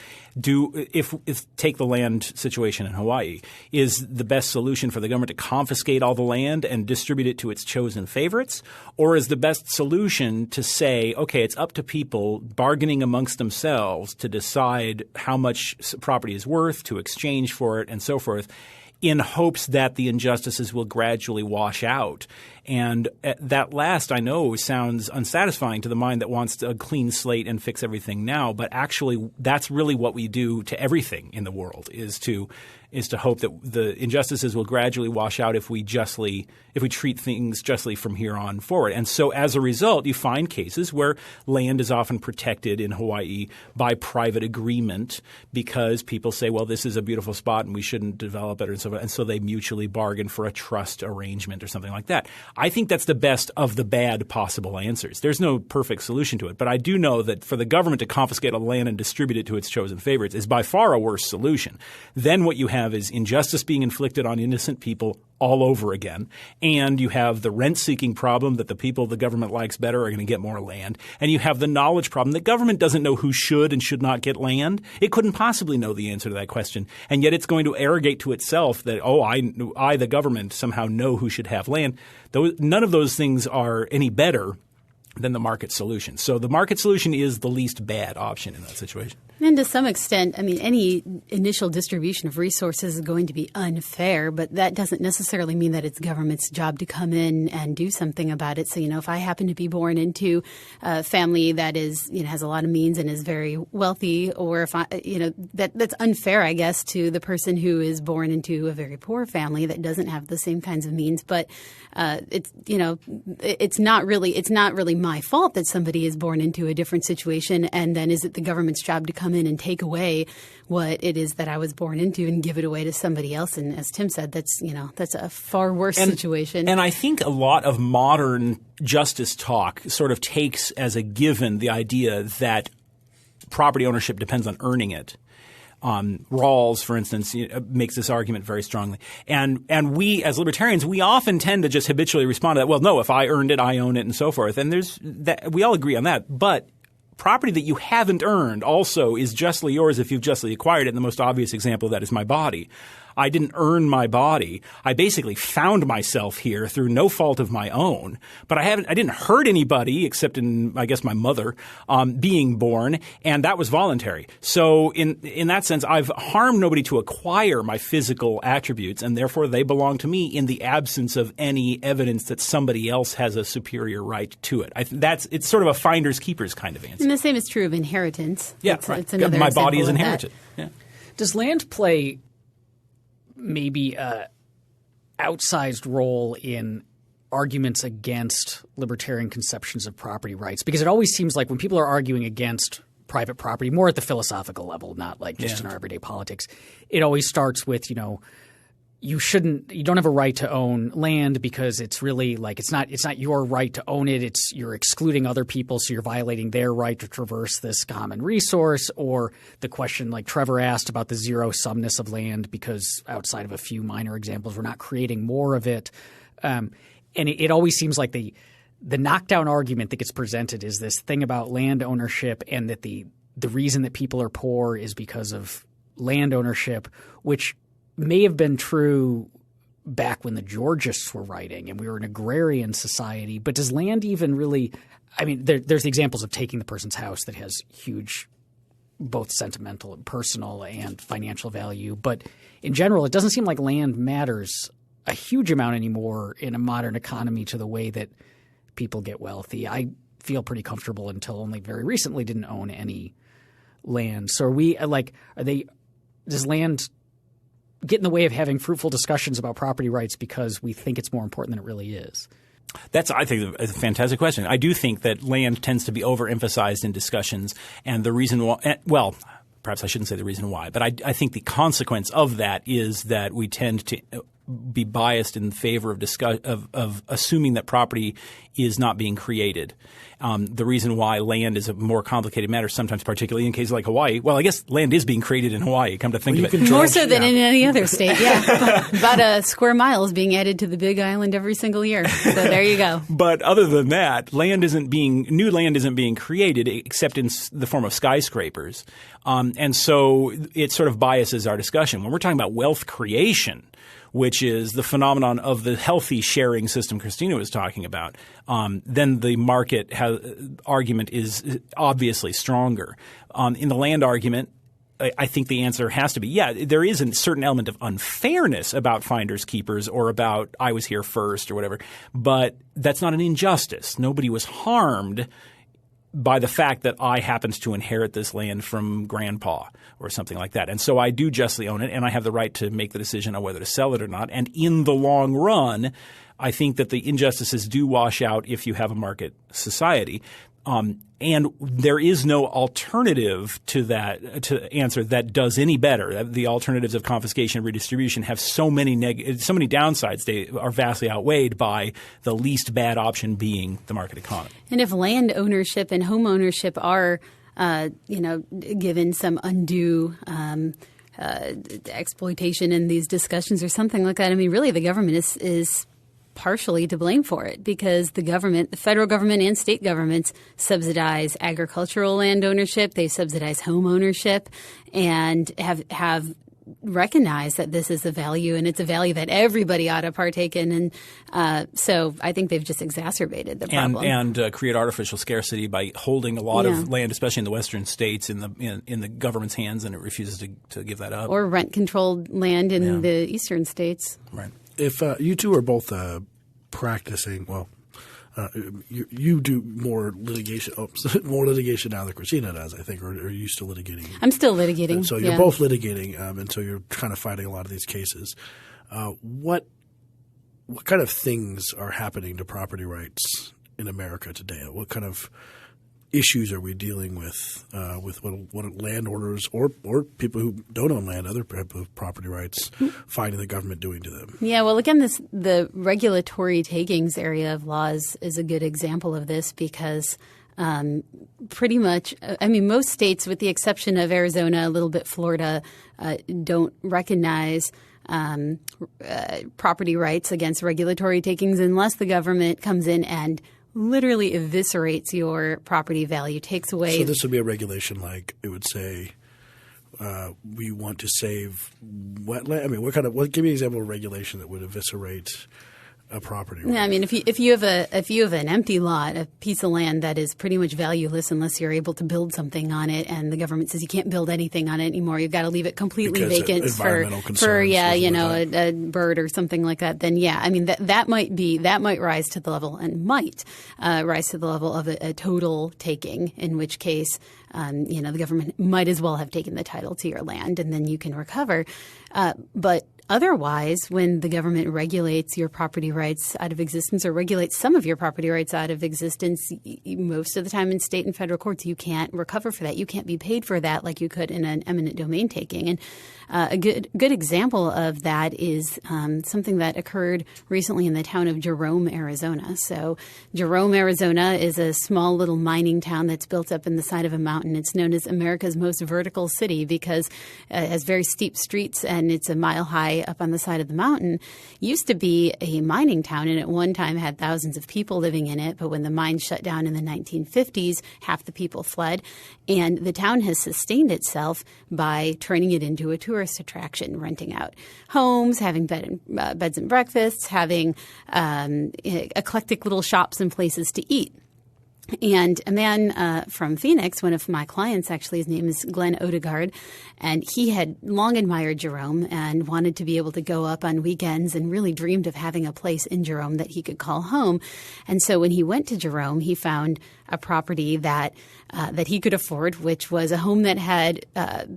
If take the land situation in Hawaii, is the best solution for the government to confiscate all the land and distribute it to its chosen favorites? Or is the best solution to say, okay, it's up to people bargaining amongst themselves to decide how much property is worth, to exchange for it, and so forth, in hopes that the injustices will gradually wash out? And that last, I know, sounds unsatisfying to the mind that wants a clean slate and fix everything now. But actually, that's really what we do to everything in the world, is to hope that the injustices will gradually wash out if we treat things justly from here on forward. And so as a result, you find cases where land is often protected in Hawaii by private agreement because people say, well, this is a beautiful spot and we shouldn't develop it, and so they mutually bargain for a trust arrangement or something like that. I think that's the best of the bad possible answers. There's no perfect solution to it. But I do know that for the government to confiscate a land and distribute it to its chosen favorites is by far a worse solution. Then what you have is injustice being inflicted on innocent people all over again. And you have the rent-seeking problem that the people the government likes better are going to get more land. And you have the knowledge problem. The government doesn't know who should and should not get land. It couldn't possibly know the answer to that question. And yet it's going to arrogate to itself that, I, the government, somehow know who should have land. None of those things are any better than the market solution. So the market solution is the least bad option in that situation. And to some extent, I mean, any initial distribution of resources is going to be unfair, but that doesn't necessarily mean that it's government's job to come in and do something about it. So, if I happen to be born into a family that is, has a lot of means and is very wealthy, or if that's unfair, I guess, to the person who is born into a very poor family that doesn't have the same kinds of means. But it's not really my fault that somebody is born into a different situation. And then is it the government's job to come in and take away what it is that I was born into and give it away to somebody else? And as Tim said, that's a far worse situation. And I think a lot of modern justice talk sort of takes as a given the idea that property ownership depends on earning it. Rawls, for instance, makes this argument very strongly. And we, as libertarians, we often tend to just habitually respond to that. Well, no, if I earned it, I own it, and so forth. And we all agree on that. But property that you haven't earned also is justly yours if you've justly acquired it. And the most obvious example of that is my body. I didn't earn my body. I basically found myself here through no fault of my own. But I didn't hurt anybody except in, I guess, my mother being born, and that was voluntary. So in that sense, I've harmed nobody to acquire my physical attributes, and therefore they belong to me in the absence of any evidence that somebody else has a superior right to it. It's sort of a finders keepers kind of answer. And the same is true of inheritance. Yeah, right. It's another my body is inherited. Yeah. Does land play maybe a outsized role in arguments against libertarian conceptions of property rights? Because it always seems like when people are arguing against private property, more at the philosophical level, not like just in our everyday politics, it always starts with, you don't have a right to own land because it's really like it's not your right to own it. You're excluding other people, so you're violating their right to traverse this common resource. Or the question like Trevor asked about the zero-sumness of land, because outside of a few minor examples, we're not creating more of it. And it always seems like the knockdown argument that gets presented is this thing about land ownership, and that the reason that people are poor is because of land ownership, which may have been true back when the Georgists were writing and we were an agrarian society. But does land even really – I mean, there's the examples of taking the person's house that has huge both sentimental and personal and financial value. But in general, it doesn't seem like land matters a huge amount anymore in a modern economy to the way that people get wealthy. I feel pretty comfortable until only very recently didn't own any land. So does land – get in the way of having fruitful discussions about property rights because we think it's more important than it really is? That's, I think, a fantastic question. I do think that land tends to be overemphasized in discussions, and the reason why perhaps I shouldn't say the reason why, but I think the consequence of that is that we tend to be biased in favor of assuming that property is not being created. The reason why land is a more complicated matter, sometimes particularly in cases like Hawaii. Well, I guess land is being created in Hawaii, come to think of it. More so than in any other state, yeah. About a square mile is being added to the Big Island every single year. So there you go. But other than that, new land isn't being created except in the form of skyscrapers. And so it sort of biases our discussion. When we're talking about wealth creation, which is the phenomenon of the healthy sharing system Christina was talking about, then the market argument is obviously stronger. In the land argument, I think the answer has to be, yeah, there is a certain element of unfairness about finders keepers or about I was here first or whatever, but that's not an injustice. Nobody was harmed by the fact that I happened to inherit this land from grandpa or something like that. And so I do justly own it, and I have the right to make the decision on whether to sell it or not. And in the long run, I think that the injustices do wash out if you have a market society. And there is no alternative to that to answer that does any better. The alternatives of confiscation and redistribution have so many downsides. They are vastly outweighed by the least bad option being the market economy. And if land ownership and home ownership are given some undue exploitation in these discussions or something like that, I mean, really the government is partially to blame for it because the federal government and state governments subsidize agricultural land ownership. They subsidize home ownership and have recognized that this is a value and it's a value that everybody ought to partake in. And so I think they've just exacerbated the problem. And create artificial scarcity by holding a lot of land, especially in the western states, in the government's hands, and it refuses to give that up. Or rent-controlled land in the eastern states. Right. If you two are both practicing, you do more litigation now than Christina does, I think, or are you still litigating? I'm still litigating. So you're both litigating, and so you're kind of fighting a lot of these cases. What kind of things are happening to property rights in America today? What kind of issues are we dealing with what landowners or people who don't own land, other people with property rights, finding the government doing to them? Yeah, well, again, the regulatory takings area of laws is a good example of this because pretty much, I mean, most states, with the exception of Arizona, a little bit Florida, don't recognize property rights against regulatory takings unless the government comes in and literally eviscerates your property value, takes away. So this would be a regulation like it would say we want to save wetland. I mean, give me an example of regulation that would eviscerate a property right. Yeah, I mean, if you have an empty lot, a piece of land that is pretty much valueless unless you're able to build something on it, and the government says you can't build anything on it anymore, you've got to leave it completely vacant for a bird or something like that. Then I mean that might rise to the level of a total taking, in which case the government might as well have taken the title to your land, and then you can recover. But otherwise, when the government regulates your property rights out of existence or regulates some of your property rights out of existence, most of the time in state and federal courts, you can't recover for that. You can't be paid for that like you could in an eminent domain taking. And a good example of that is something that occurred recently in the town of Jerome, Arizona. So Jerome, Arizona is a small little mining town that's built up in the side of a mountain. It's known as America's most vertical city because it has very steep streets and it's a mile high up on the side of the mountain. It used to be a mining town and at one time had thousands of people living in it. But when the mine shut down in the 1950s, half the people fled. And the town has sustained itself by turning it into a tourist attraction, renting out homes, having beds and breakfasts, having eclectic little shops and places to eat. And a man from Phoenix, one of my clients, actually, his name is Glenn Odegard, and he had long admired Jerome and wanted to be able to go up on weekends and really dreamed of having a place in Jerome that he could call home. And so when he went to Jerome, he found a property that he could afford, which was a home that had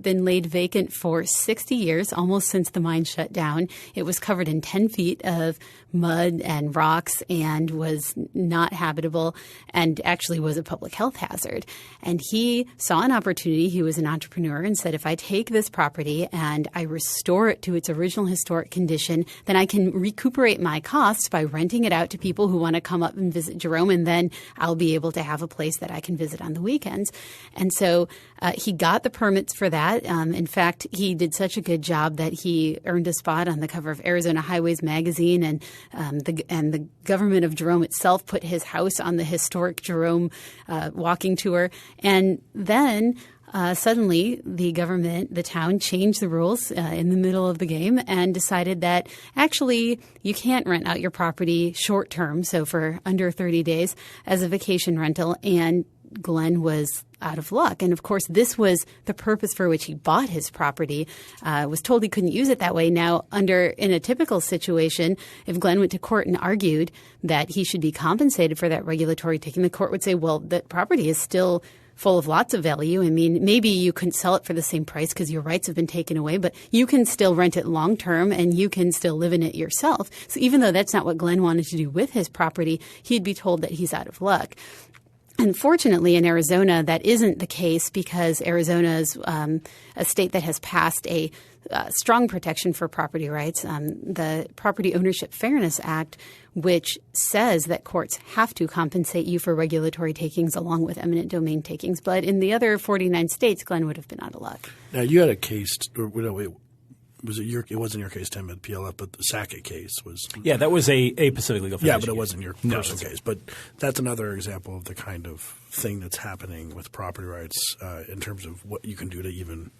been laid vacant for 60 years, almost since the mine shut down. It was covered in 10 feet of mud and rocks and was not habitable and actually was a public health hazard. And he saw an opportunity. He was an entrepreneur and said, if I take this property and I restore it to its original historic condition, then I can recuperate my costs by renting it out to people who want to come up and visit Jerome, and then I'll be able to have a place that I can visit on the weekends. And so he got the permits for that. In fact, he did such a good job that he earned a spot on the cover of Arizona Highways magazine, and the government of Jerome itself put his house on the historic Jerome walking tour. And then suddenly the town changed the rules in the middle of the game and decided that actually you can't rent out your property short term, so for under 30 days as a vacation rental, and Glenn was out of luck. And of course, this was the purpose for which he bought his property, was told he couldn't use it that way. Now, in a typical situation, if Glenn went to court and argued that he should be compensated for that regulatory taking, the court would say, well, that property is still full of lots of value. I mean, maybe you couldn't sell it for the same price because your rights have been taken away, but you can still rent it long term and you can still live in it yourself. So even though that's not what Glenn wanted to do with his property, he'd be told that he's out of luck. Unfortunately, in Arizona, that isn't the case because Arizona is a state that has passed a strong protection for property rights. The Property Ownership Fairness Act, which says that courts have to compensate you for regulatory takings along with eminent domain takings. But in the other 49 states, Glenn would have been out of luck. Now, you had a case – it wasn't your case, Tim, at PLF, but the Sackett case was – Yeah, that was a Pacific Legal Foundation. Yeah, but it wasn't your personal case. But that's another example of the kind of thing that's happening with property rights in terms of what you can do to even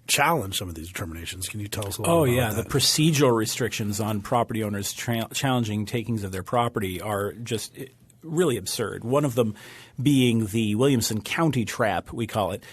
challenge some of these determinations. Can you tell us a little bit about that? The procedural restrictions on property owners challenging takings of their property are just really absurd. One of them being the Williamson County trap, we call it,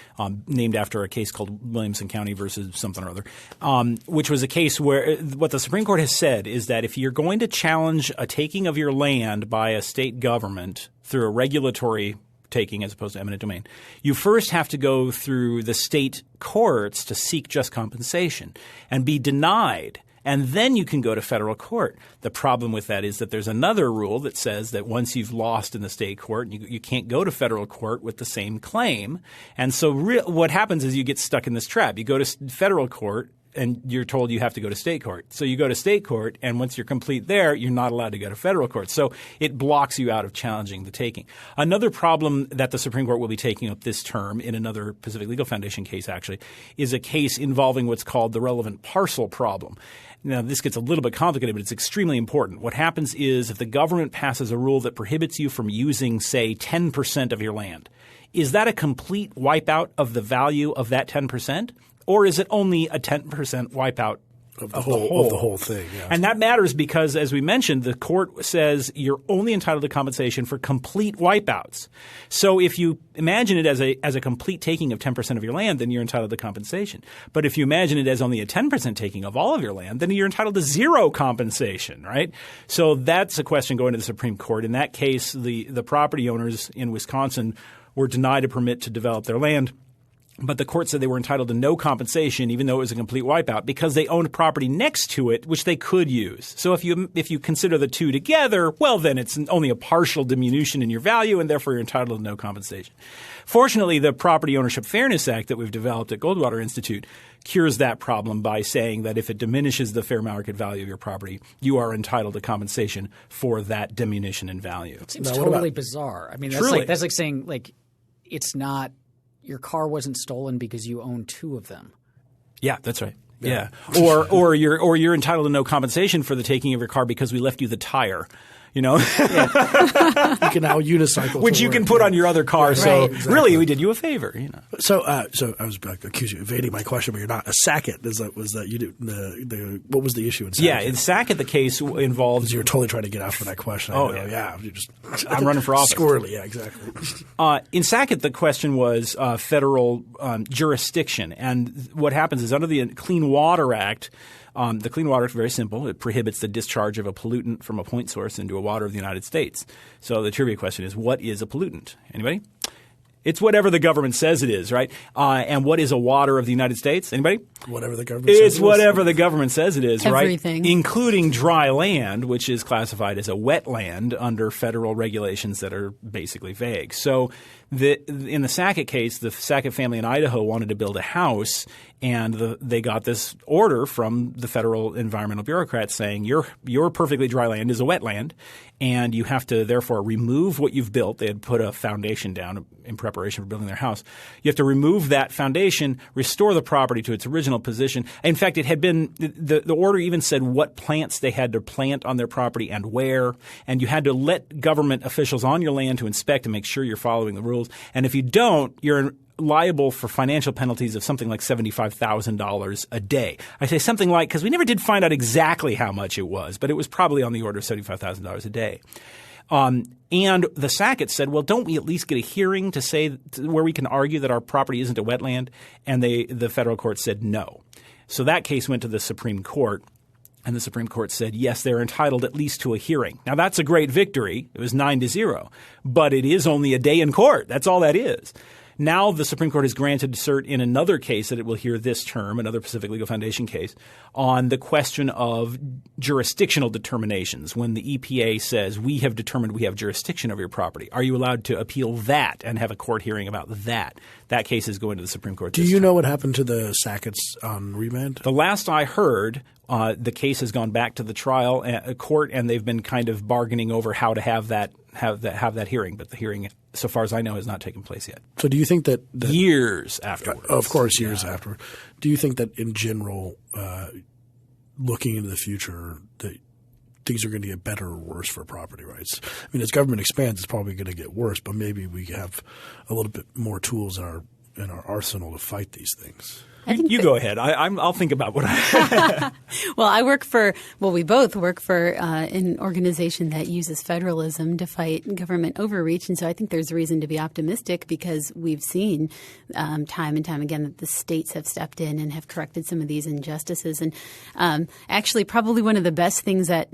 named after a case called Williamson County versus something or other, which was a case where what the Supreme Court has said is that if you're going to challenge a taking of your land by a state government through a regulatory taking as opposed to eminent domain, you first have to go through the state courts to seek just compensation and be denied. And then you can go to federal court. The problem with that is that there's another rule that says that once you've lost in the state court, you can't go to federal court with the same claim. And so what happens is you get stuck in this trap. You go to federal court and you're told you have to go to state court. So you go to state court, and once you're complete there, you're not allowed to go to federal court. So it blocks you out of challenging the taking. Another problem that the Supreme Court will be taking up this term in another Pacific Legal Foundation case actually is a case involving what's called the relevant parcel problem. Now, this gets a little bit complicated, but it's extremely important. What happens is if the government passes a rule that prohibits you from using, say, 10% of your land, is that a complete wipeout of the value of that 10%? Or is it only a 10% wipeout of the whole thing? Yeah. And that matters because, as we mentioned, the court says you're only entitled to compensation for complete wipeouts. So if you imagine it as a complete taking of 10% of your land, then you're entitled to compensation. But if you imagine it as only a 10% taking of all of your land, then you're entitled to zero compensation, right? So that's a question going to the Supreme Court. In that case, the property owners in Wisconsin were denied a permit to develop their land. But the court said they were entitled to no compensation even though it was a complete wipeout because they owned property next to it which they could use. So if you consider the two together, well, then it's only a partial diminution in your value and therefore you're entitled to no compensation. Fortunately, the Property Ownership Fairness Act that we've developed at Goldwater Institute cures that problem by saying that if it diminishes the fair market value of your property, you are entitled to compensation for that diminution in value. It seems totally bizarre. I mean, that's like saying like it's not – your car wasn't stolen because you own two of them. Yeah, that's right. Yeah. Or you're entitled to no compensation for the taking of your car because we left you the tire. You know, you can now unicycle, which you can put on your other car. Right. So exactly. Really, we did you a favor. You know. So I was accusing you of evading my question, but you're not. A Sackett was that you do what was the issue in Sackett? Yeah, in Sackett the case involves. You're totally trying to get after that question. Yeah. I'm running for office. Squirrely, yeah, exactly. In Sackett, the question was federal jurisdiction, and what happens is under the Clean Water Act. The Clean Water Act is very simple. It prohibits the discharge of a pollutant from a point source into a water of the United States. So the trivia question is, what is a pollutant? Anybody? It's whatever the government says it is, right? And what is a water of the United States? Anybody? Whatever the government says. It's whatever the government says it is, Everything. right? Including dry land, which is classified as a wetland under federal regulations that are basically vague. So in the Sackett case, the Sackett family in Idaho wanted to build a house, and they got this order from the federal environmental bureaucrats saying your perfectly dry land is a wetland, and you have to therefore remove what you've built. They had put a foundation down in preparation for building their house. You have to remove that foundation, restore the property to its original position. In fact, it had been the order even said what plants they had to plant on their property and where, and you had to let government officials on your land to inspect and make sure you're following the rules. And if you don't, you're liable for financial penalties of something like $75,000 a day. I say something like because we never did find out exactly how much it was, but it was probably on the order of $75,000 a day. And the Sackett said, well, don't we at least get a hearing to say where we can argue that our property isn't a wetland? And the federal court said no. So that case went to the Supreme Court. And the Supreme Court said, yes, they're entitled at least to a hearing. Now, that's a great victory. It was 9-0. But it is only a day in court. That's all that is. Now the Supreme Court has granted cert in another case that it will hear this term, another Pacific Legal Foundation case, on the question of jurisdictional determinations. When the EPA says, we have determined we have jurisdiction over your property, are you allowed to appeal that and have a court hearing about that? That case is going to the Supreme Court. Do you know what happened to the Sacketts on remand? The last I heard, the case has gone back to the trial court, and they've been kind of bargaining over how to have that hearing. But the hearing, so far as I know, has not taken place yet. So do you think that years afterwards? Of course, years afterward. Do you think that in general, looking into the future, that things are going to get better or worse for property rights? I mean, as government expands, it's probably going to get worse, but maybe we have a little bit more tools in our arsenal to fight these things. You go ahead. I'll think about what I – Well, we both work for an organization that uses federalism to fight government overreach. And so I think there's reason to be optimistic because we've seen time and time again that the states have stepped in and have corrected some of these injustices. And actually probably one of the best things that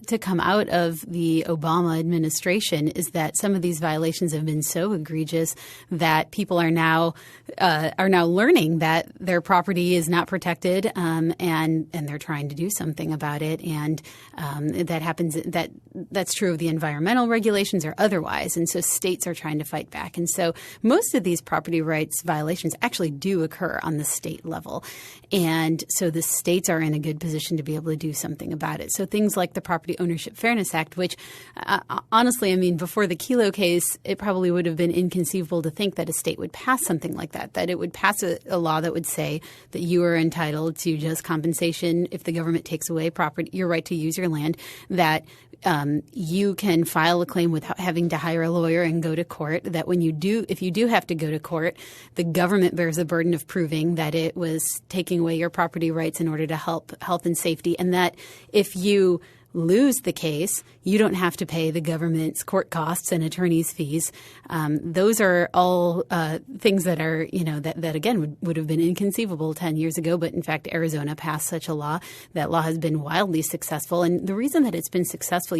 to come out of the Obama administration is that some of these violations have been so egregious that people are now learning that their property is not protected, and they're trying to do something about it. And that happens. That's true of the environmental regulations or otherwise. And so states are trying to fight back. And so most of these property rights violations actually do occur on the state level. And so the states are in a good position to be able to do something about it. So things like the Property Ownership Fairness Act, which honestly, I mean, before the Kelo case, it probably would have been inconceivable to think that a state would pass something like that it would pass a law that would say that you are entitled to just compensation if the government takes away your right to use your land, that you can file a claim without having to hire a lawyer and go to court, that if you do have to go to court, the government bears the burden of proving that it was taking away your property rights in order to help health and safety, and that if you lose the case, you don't have to pay the government's court costs and attorney's fees. Those are all things that are, that again would have been inconceivable 10 years ago. But in fact, Arizona passed such a law. That law has been wildly successful. And the reason that it's been successful,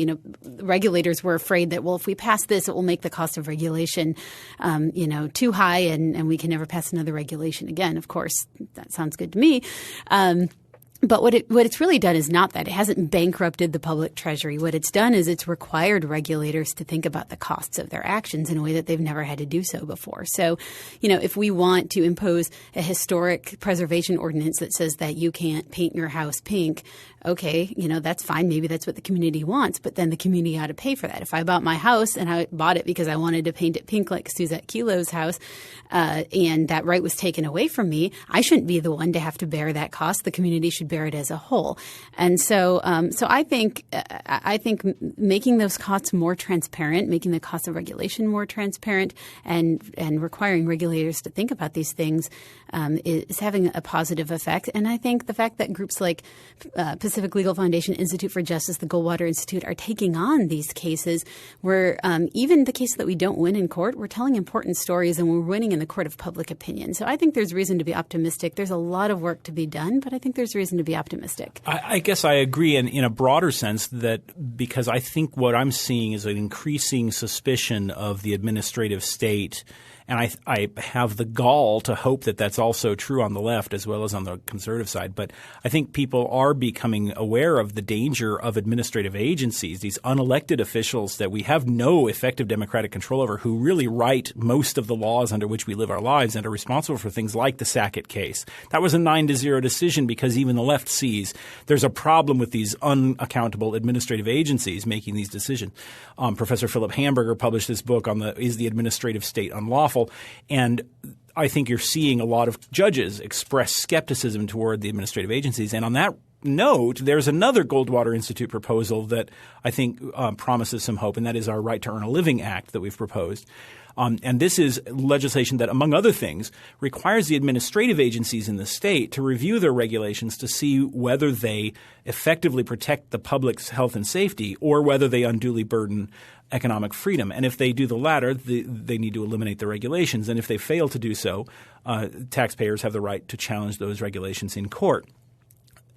regulators were afraid that, well, if we pass this, it will make the cost of regulation, too high and we can never pass another regulation again. Of course, that sounds good to me. But what it's really done is not that. It hasn't bankrupted the public treasury. What it's done is it's required regulators to think about the costs of their actions in a way that they've never had to do so before. So, if we want to impose a historic preservation ordinance that says that you can't paint your house pink, okay, that's fine. Maybe that's what the community wants, but then the community ought to pay for that. If I bought my house and I bought it because I wanted to paint it pink like Suzette Kelo's house, and that right was taken away from me, I shouldn't be the one to have to bear that cost. The community should bear it as a whole. And so I think making those costs more transparent, making the cost of regulation more transparent, and requiring regulators to think about these things is having a positive effect. And I think the fact that groups like Pacific Legal Foundation, Institute for Justice, the Goldwater Institute are taking on these cases where even the cases that we don't win in court, we're telling important stories and we're winning in the court of public opinion. So I think there's reason to be optimistic. There's a lot of work to be done, but I think there's reason to be optimistic. I guess I agree in a broader sense that because I think what I'm seeing is an increasing suspicion of the administrative state And I have the gall to hope that that's also true on the left as well as on the conservative side. But I think people are becoming aware of the danger of administrative agencies, these unelected officials that we have no effective democratic control over, who really write most of the laws under which we live our lives and are responsible for things like the Sackett case. That was a 9-0 decision because even the left sees there's a problem with these unaccountable administrative agencies making these decisions. Professor Philip Hamburger published this book on is the administrative state unlawful? And I think you're seeing a lot of judges express skepticism toward the administrative agencies. And on that note, there's another Goldwater Institute proposal that I think promises some hope, and that is our Right to Earn a Living Act that we've proposed. And this is legislation that, among other things, requires the administrative agencies in the state to review their regulations to see whether they effectively protect the public's health and safety or whether they unduly burden economic freedom. And if they do the latter, they need to eliminate the regulations. And if they fail to do so, taxpayers have the right to challenge those regulations in court.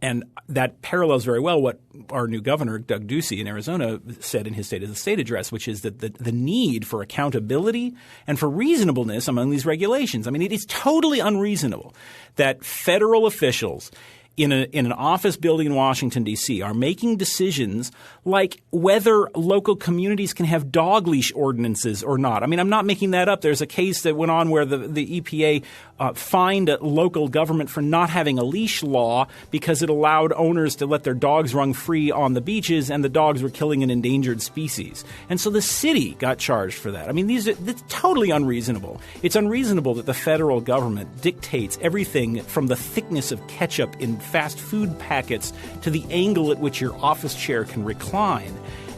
And that parallels very well what our new governor, Doug Ducey in Arizona, said in his State of the State address, which is that the need for accountability and for reasonableness among these regulations. I mean, it is totally unreasonable that federal officials in an office building in Washington, D.C. are making decisions like whether local communities can have dog leash ordinances or not. I mean, I'm not making that up. There's a case that went on where the EPA fined a local government for not having a leash law because it allowed owners to let their dogs run free on the beaches, and the dogs were killing an endangered species. And so the city got charged for that. I mean, that's totally unreasonable. It's unreasonable that the federal government dictates everything from the thickness of ketchup in fast food packets to the angle at which your office chair can recline,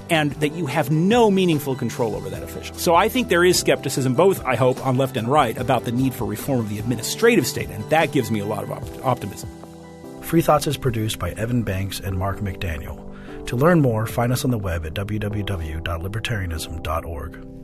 and that you have no meaningful control over that official. So I think there is skepticism, both, I hope, on left and right, about the need for reform of the administrative state, and that gives me a lot of optimism. Free Thoughts is produced by Evan Banks and Mark McDaniel. To learn more, find us on the web at www.libertarianism.org.